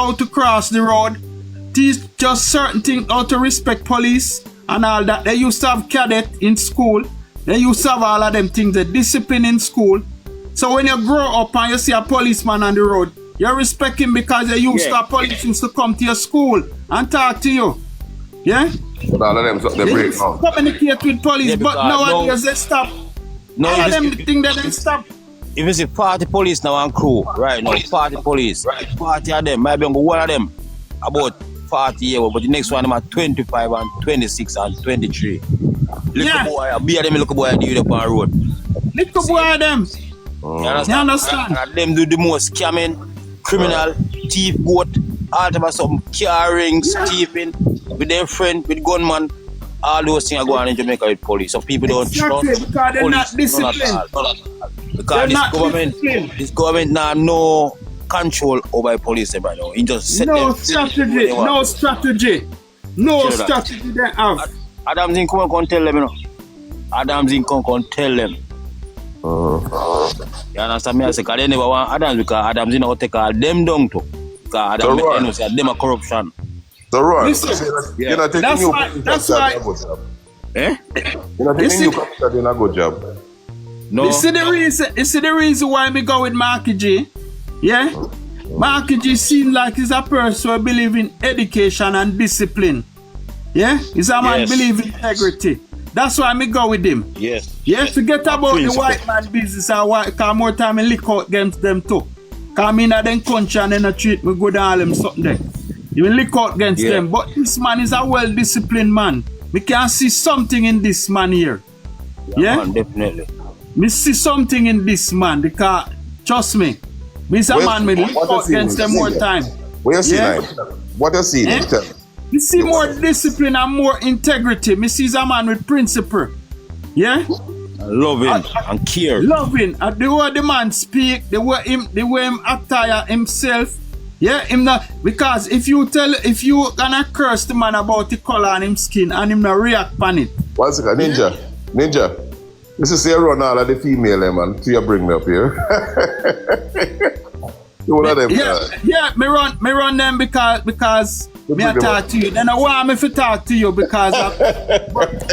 how to cross the road, teach just certain things, how to respect police and all that. They used to have cadet in school. They used to have all of them things, the discipline in school. So when you grow up and you see a policeman on the road, you respect him because they used to have police used to come to your school and talk to you. Yeah? But all of them, they break down. Communicate with police, but nowadays they stop. All of them think that they stop. If you see party police now and crew, right now, party police, party of them, maybe one of them about 40 years, but the next one them are 25 and 26 and 23. Little boy, be a them little boy do it up on the road. Little boy them. You understand? And them do the most scamming, criminal, thief, goat, all type of some car rings, thieving, with their friend, with gunman. All those things are going on in Jamaica with police. So people don't trust because they're not disciplined. Because this government now no control over police right now. He just set no them strategy, no strategy. No strategy they have. Adam Zin come and tell them, you know. Adam Zin come and tell them. You understand me? I say, because they never want Adam because Adam Zin will take all them down too. Because Adam Zin say them a corruption. So Ron, you're not taking that's you why. You're not taking you doing a good job. No. You see the reason why me go with Marky G? Yeah? Marky G seems like he's a person who believes in education and discipline. Yeah? He's a man believe in integrity. That's why me go with him. Yes. Yeah, forget about the white man business and why, because more time I lick out against them too. Because me in them country and then treat me good and all them something there. You will lick out against them. But this man is a well-disciplined man. We can see something in this man here. Yeah? Man, definitely. Me see something in this man because, trust me, me is a man me lick out against them more time. What you see now? What you see? Me see more discipline and more integrity. Me see a man with principle. Yeah? Loving and care. Loving. The way the man speak, the way him attire himself. Yeah, him not, because if you gonna curse the man about the color on him skin and him not react on it. One second, Ninja. This is your run all of the female man. So you bring me up here. You one of them. Yeah, me run them because me I talk to you. Then I want me to talk to you because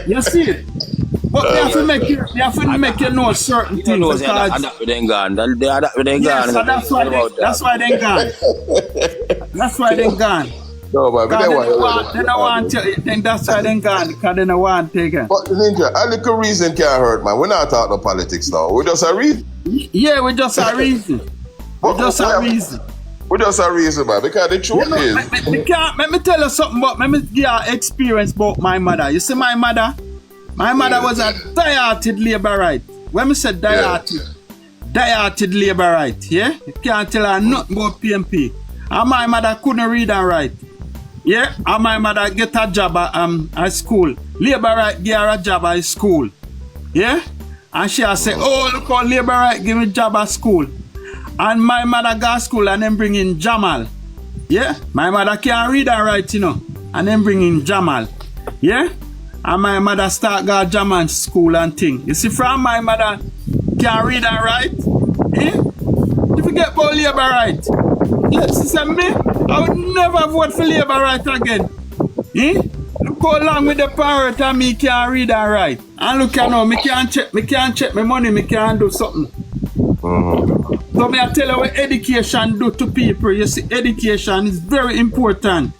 you see it. But they have to make you know certain things. Because that's why they gone. That's why they gone. That's why they gone. No, but they don't want to. Then that's why they gone. Because they don't want to take it. But Ninja, a little reason can't hurt, man. We're not talking politics now. We just a reason. Yeah, we just a reason. We just a reason. We just a reason, man. Because the truth is. Let me tell you something about. Let me give you an experience about my mother. You see, my mother was a die-hearted labourite. When I said die-hearted labourite, yeah? You can't tell her nothing about PMP. And my mother couldn't read and write. Yeah? And my mother get a job at school. Labourite get her a job at school. Yeah? And she say, oh, look how labourite give me a job at school. And my mother got to school and then bring in Jamal. Yeah? My mother can't read and write, you know. And then bring in Jamal. Yeah? And my mother start go German school and thing. You see, from my mother can read and write. Eh? If you get about labor right, yes, she said me, I would never vote for labor right again. Eh? Look how long with the parrot and me can read and write. And look at now, me can check my money, me can do something. So me I tell you what education do to people. You see, education is very important.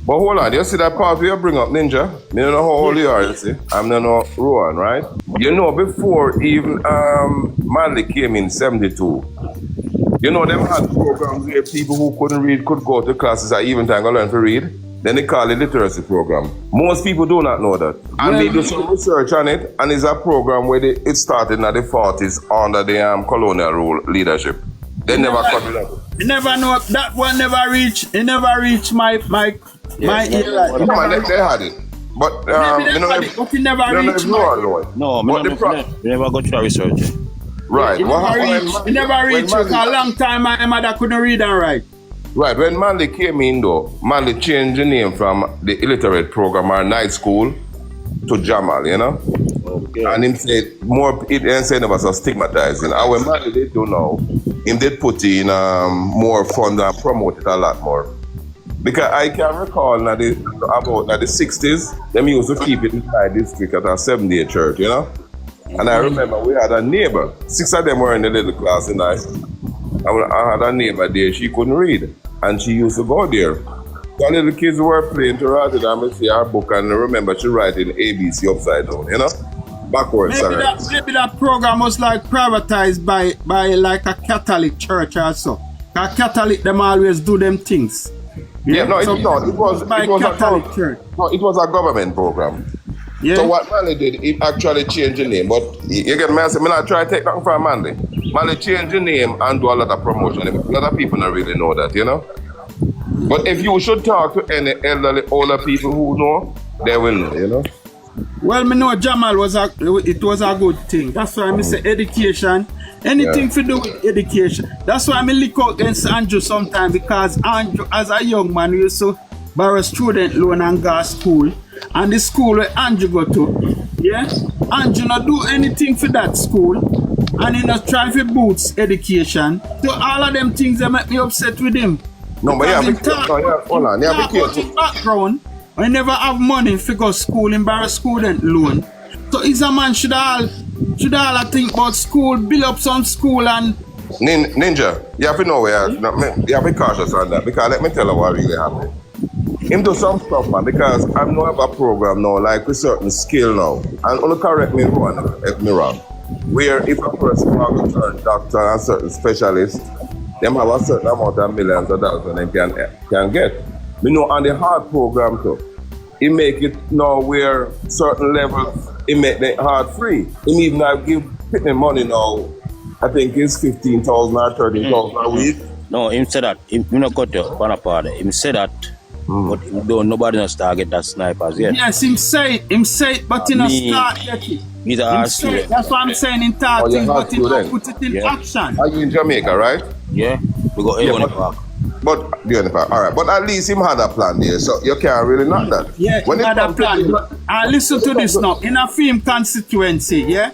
But hold on, you see that part you bring up, Ninja? Me don't know how old you are, you see. I'm not know Rowan, right? You know, before even Manley came in 72, you know, them had programs where people who couldn't read could go to classes at even time to learn to read. Then they call it literacy program. Most people do not know that. And they do some research on it, and it's a program where it started in the 40s under the colonial rule leadership. They never cut it up. You never know, that one never reached, it never reached my era. They had it. But, you know, but it never reached No, we never got through research. Right. It never reached because a long time my mother couldn't read and write. Right, when Manley came in though, Manley changed the name from the illiterate program or night school to Jamal, you know? Okay. And him said more, instead of us stigmatizing. And when Manley did do now, him did put in more fund and promote it a lot more. Because I can recall about the 60s, them used to keep it in my district at a 7-day church, you know? And I remember we had a neighbor, 6 of them were in the little class in I had a neighbor there, she couldn't read. And she used to go there. So little kids were playing to Rotterdam and see her book, and I remember she writing ABC upside down, you know? Backwards. Maybe that program was like privatized by like a Catholic church also. A Catholic, them always do them things. Yeah, no, it was by Catholic church. No, it was a government program. Yeah. So what Manley did, it actually changed the name. But you get me, I say, I'm not trying to take that from Manley. Manley changed the name and do a lot of promotion. A lot of people don't really know that, you know? But if you should talk to any elderly, older people who know, they will know, you know? Well, me know Jamal was a good thing. That's why I say education. Anything to do with education. That's why I look out against Andrew sometimes, because Andrew, as a young man, used to borrow student loan and go to school. And the school where Andrew go to, yeah? Andrew not do anything for that school. And he not try to boost education. So all of them things that make me upset with him. No, but yeah, hold on. Yeah, because his background, I never have money to go to school and borrow student loan. So is a man should all think about school, build up some school and... Ninja, you have to know where, you have to be cautious on that, because let me tell you what really happened. Him do some stuff, man, because I know I have a program now, like with certain skill now, and only correct me if me wrong, where if a person wants to turn doctor and certain specialist, them have a certain amount of millions of dollars and they can get. We know on the hard program too, it make it now where certain levels, it make the hard free. It even now give people money now, I think it's 15,000 or 30,000 a week. No, him said that, him not got the one part. Him said that, but nobody knows target that snipers yet. Yes, him say it, but he not start yet. He's a hard student. That's what I'm saying in talking, but he not put it in action. Are you in Jamaica, right? Yeah, we got A on the park. But all right. But at least him had a plan there, so you can't really knock that. Yeah, he had a plan. But listen to this now. In a film constituency, yeah,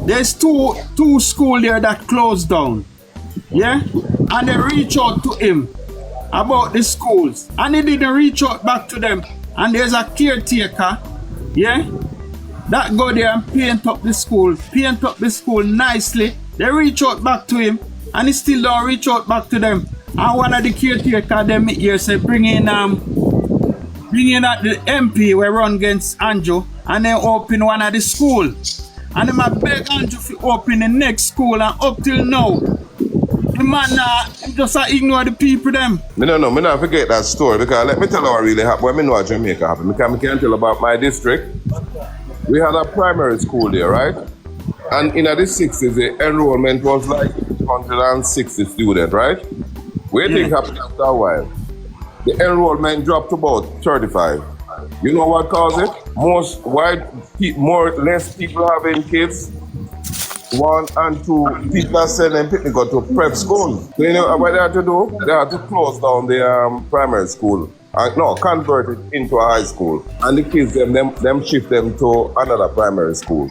there's two schools there that closed down. Yeah, and they reach out to him about the schools, and he didn't reach out back to them. And there's a caretaker, yeah, that go there and paint up the school nicely. They reach out back to him, and he still don't reach out back to them. And one of the caretaker them here say bring in the MP we run against Andrew, and they open one of the school. And them a beg Andrew to open the next school, and up till now, the man just ignore the people them. Me not forget that story, because let me tell you what really happened. When me know what Jamaica happened, because I can tell about my district. We had a primary school there, right? And in the 60s, the enrollment was like 160 students, right? What do you think happened after a while? The enrollment dropped to about 35. You know what caused it? Less people having kids. 1 and 2 people are sending people go to prep school. So you know what they had to do? They had to close down the primary school. Convert it into a high school. And the kids, them shift them to another primary school.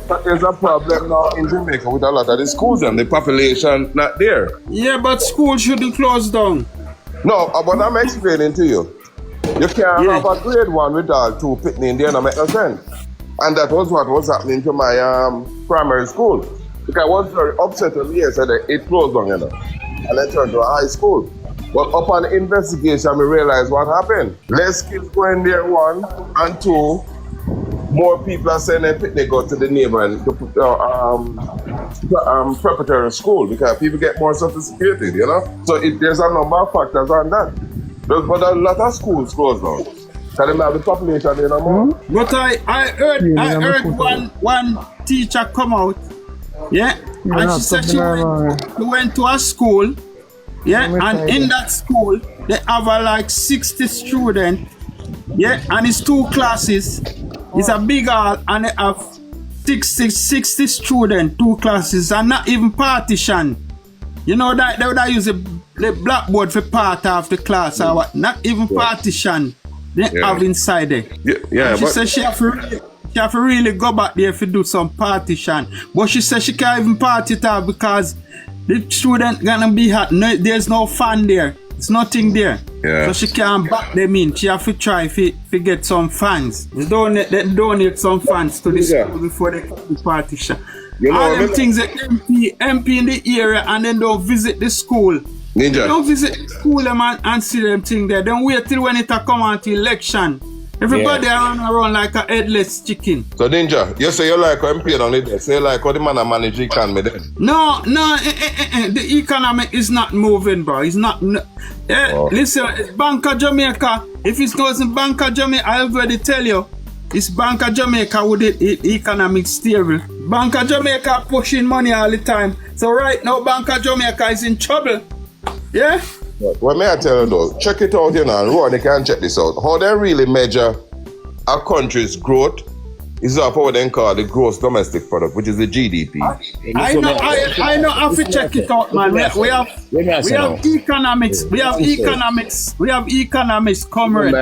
But there's a problem now in Jamaica with a lot of the schools, and the population not there. Yeah, but schools shouldn't close down. No, but I'm explaining to you. You can't have a grade 1 with all 2 pitney in there, no make no sense. And that was what was happening to my primary school. Because I was very upset when yesterday it closed down, you know. And I turned to a high school. But upon investigation, we realized what happened. Less kids going there, 1, and 2, more people are saying they go to the neighboring preparatory school, because people get more sophisticated, you know. So there's a number of factors on that. But a lot of schools closed down. Can you have the population there no more? But I heard one teacher come out, yeah, and she said she went to a school. Yeah, and in that school, they have like 60 students, yeah, and it's 2 classes. It's a big hall, and they have 60 students, 2 classes, and not even partition. You know that they would use the blackboard for part of the class, or what? Not even partition they have inside there. Yeah, she said she have to really go back there to do some partition, but she said she can't even part it out because the student gonna be hot. No, there's no fan there. It's nothing there. Yeah. So she can't back them in. She have to try to get some funds. They donate some funds to the school before they cut the partition. You know, all them things that MP in the area and then don't visit the school. Ninja. They don't visit the school them and see them thing there. Then wait till when it come on to election. Everybody run around like a headless chicken. So Ninja, you say you like MP on it, say you like how the man manage the economy then? No, the economy is not moving, bro. It's not. Listen, it's Bank of Jamaica. If it wasn't Bank of Jamaica, I already tell you, it's Bank of Jamaica with the economic steering. Bank of Jamaica pushing money all the time. So right now, Bank of Jamaica is in trouble. Yeah? What may I tell you though? Check it out here now. Rowan, you can check this out. How they really measure a country's growth is up what they call the gross domestic product, which is the GDP. I know how to check it out, man. We have economics. We have economics comrade.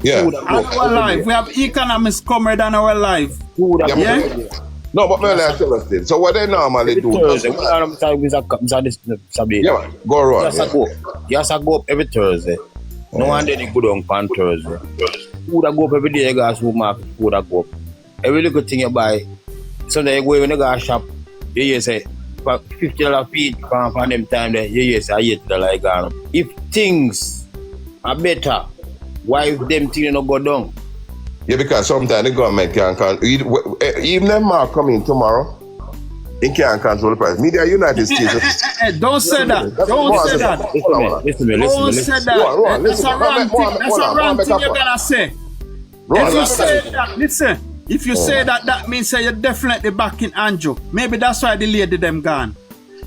Yeah. On our life. We have economics comrade on our life. Yeah? No, but may I tell us this? So what they normally do? Thursday. Yeah, go around. Yes, I go up every Thursday. No one day they go down on Thursday. Food I go up every day, guys, supermarket, food I go up. Every little thing you buy, Sunday you go when you go shop, you say, $50 feet from them time there, you say, $8 gone. If things are better, why if them things don't go down? Yeah, because sometimes the government can't control. Even them mark coming tomorrow, they can't control the price. Media United States. Don't say that. Don't say that. Listen. Don't say that. That's a wrong thing. That's a wrong thing you're gonna say. If you say that, listen. If you say that, that means that you're definitely backing Andrew. Maybe that's why the lady them gone.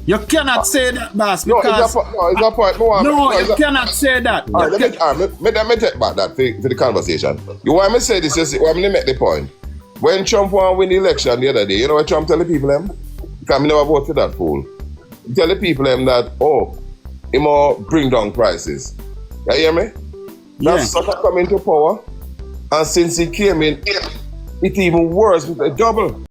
You cannot say that, boss, because you cannot say that. Let me take back that for the conversation. You want me to say this? You want me to make the point? When Trump won to win the election the other day, you know what Trump tell the people them? Because I never vote for that fool. He tell the people them that, he more bring down prices. You hear me? That's sucker coming to power, and since he came in, it's even worse with a double.